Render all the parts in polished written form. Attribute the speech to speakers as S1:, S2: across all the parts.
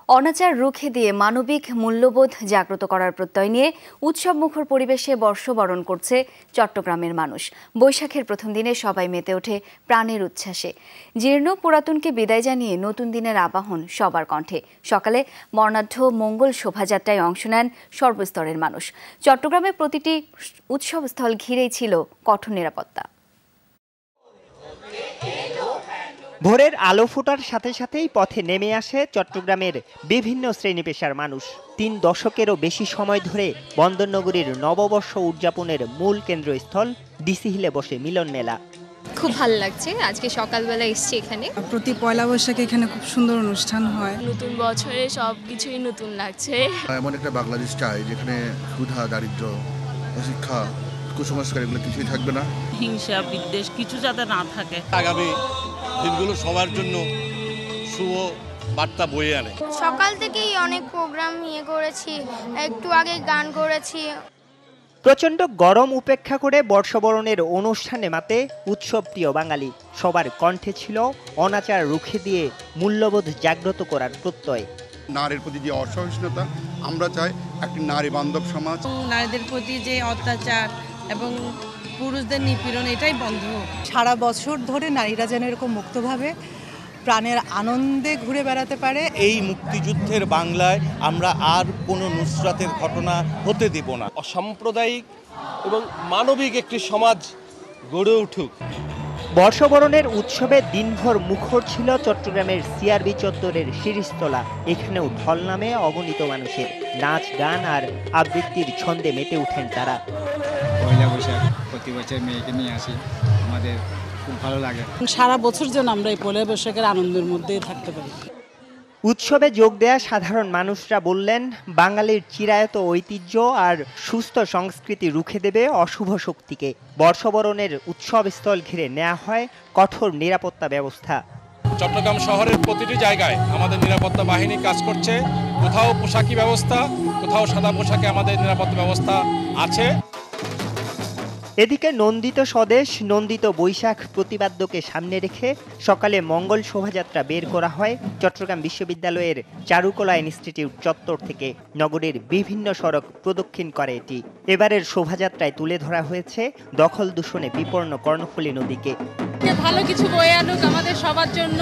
S1: অনাচার রুখে দিয়ে মানবিক মূল্যবোধ জাগ্রত করার প্রত্যয় নিয়ে উৎসবমুখর পরিবেশে বর্ষবরণ করছে চট্টগ্রামের মানুষ। বৈশাখের প্রথম দিনে সবাই মেতে ওঠে প্রাণের উচ্ছ্বাসে। জীর্ণ পুরাতনকে বিদায় জানিয়ে নতুন দিনের আবাহন সবার কণ্ঠে। সকালে বর্ণাঢ্য মঙ্গল শোভাযাত্রায় অংশ নেন সর্বস্তরের মানুষ। চট্টগ্রামের প্রতিটি উৎসবস্থল ঘিরেই ছিল কঠোর নিরাপত্তা।
S2: ভোরের আলো ফোটার সাথে সাথেই পথে নেমে আসে চট্টগ্রামের বিভিন্ন শ্রেণী পেশার মানুষ। ৩ দশকেরও বেশি সময় ধরে বন্দরনগরীর নববর্ষ উদযাপনের মূল কেন্দ্রস্থল ডিসি হিলে বসে মিলন মেলা।
S3: খুব ভালো লাগছে, আজকে সকালবেলা এসেছি এখানে।
S4: প্রতি পয়লা বৈশাখে এখানে খুব সুন্দর অনুষ্ঠান হয়।
S5: নতুন বছরে সব কিছুই নতুন লাগছে।
S6: এমন একটা বাংলাদেশ চাই যেখানে ক্ষুধা, দারিদ্র্য, অশিক্ষা, কুসংস্কার এগুলো কিছুই থাকবে না।
S7: হিংসা বিদ্বেষ কিছু যাতে না থাকে।
S8: আগামী দিনগুলো সবার জন্য শুভ বার্তা বয়ে আনে।
S9: সকাল থেকেই অনেক প্রোগ্রাম করেছি, একটু আগে গান করেছি।
S2: প্রচণ্ড গরম উপেক্ষা করে বর্ষবরণের অনুষ্ঠানে মাতে উৎসবপ্রিয় বাঙালি। সবার কণ্ঠে ছিল অনাচার রুখে দিয়ে মূল্যবোধ জাগ্রত করার প্রত্যয়।
S6: নারীর প্রতি যে অসহিষ্ণুতা, আমরা চাই একটি নারী বান্ধব সমাজ।
S7: নারীদের প্রতি যে অত্যাচার এবং পুরুষদের নিপীড়ন এটাই বন্ধ হোক।
S4: সারা বছর ধরে নারীরা যেন এরকম মুক্তভাবে প্রাণের আনন্দে ঘুরে বেড়াতে পারে।
S8: এই মুক্তিযুদ্ধের বাংলায় আমরা আর কোনো নুসরাতের ঘটনা হতে দেব না। অসাম্প্রদায়িক এবং মানবিক একটি সমাজ গড়ে উঠুক।
S2: বর্ষবরণের উৎসবে দিনভর মুখর ছিল চট্টগ্রামের সিআরবি চত্বরের শিরিষতলা। এখানেও ঢল নামে অগণিত মানুষের। নাচ, গান আর আবৃত্তির ছন্দে মেতে ওঠেন তারা।
S10: পয়লা বৈশাখ প্রতি বছর মেয়েকে নিয়ে আসি, আমাদের খুব ভালো লাগে।
S4: সারা বছর যেন আমরা এই পয়লা বৈশাখের আনন্দের মধ্যেই থাকতে পারি।
S2: উৎসবে যোগ দেয়া সাধারণ মানুষরা বললেন, বাঙালির চিরায়ত ঐতিহ্য আর সুস্থ সংস্কৃতি রুখে দেবে অশুভ শক্তিকে। বর্ষবরণের উৎসবস্থল ঘিরে নেওয়া হয় কঠোর নিরাপত্তা ব্যবস্থা।
S11: চট্টগ্রাম শহরের প্রতিটি জায়গায় আমাদের নিরাপত্তা বাহিনী কাজ করছে। কোথাও পোশাকি ব্যবস্থা, কোথাও সাদা পোশাকে আমাদের নিরাপত্তা ব্যবস্থা আছে।
S2: এদিকে নন্দিত স্বদেশ নন্দিত বৈশাখ প্রতিপাদ্যকে সামনে রেখে সকালে মঙ্গল শোভাযাত্রা বের করা হয় চট্টগ্রাম বিশ্ববিদ্যালয়ের চারুকলা ইনস্টিটিউট চত্বর থেকে। নগরীর বিভিন্ন সড়ক প্রদক্ষিণ করে এটি। এবারের শোভাযাত্রায় তুলে ধরা হয়েছে দখল দূষণে বিপন্ন কর্ণফুলী নদীকে।
S7: ভালো কিছু বয়ে আনুক আমাদের সবার জন্য,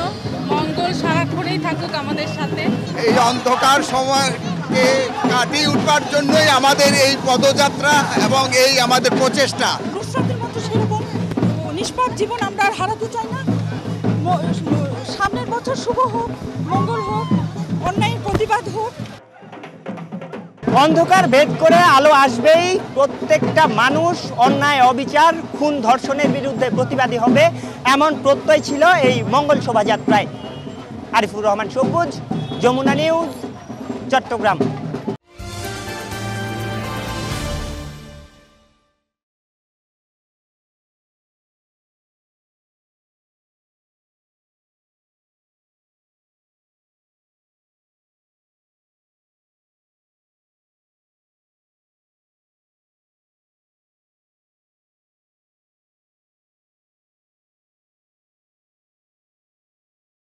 S7: মঙ্গল সারাক্ষণেই থাকুক আমাদের সাথে।
S6: এই অন্ধকার সময়কে কাটিয়ে উঠবার জন্যই আমাদের এই পদযাত্রা এবং এই আমাদের প্রচেষ্টা।
S4: নুসরাতের মতো সেরকম নিষ্পাপ জীবন আমরা আর হারাতে চাই না। সামনের বছর শুভ হোক, মঙ্গল হোক, অন্যায়ের প্রতিবাদ হোক।
S2: অন্ধকার ভেদ করে আলো আসবেই। প্রত্যেকটা মানুষ অন্যায়, অবিচার, খুন, ধর্ষণের বিরুদ্ধে প্রতিবাদী হবে, এমন প্রত্যয় ছিল এই মঙ্গল শোভাযাত্রায়। আরিফুর রহমান সবুজ, যমুনা নিউজ, চট্টগ্রাম।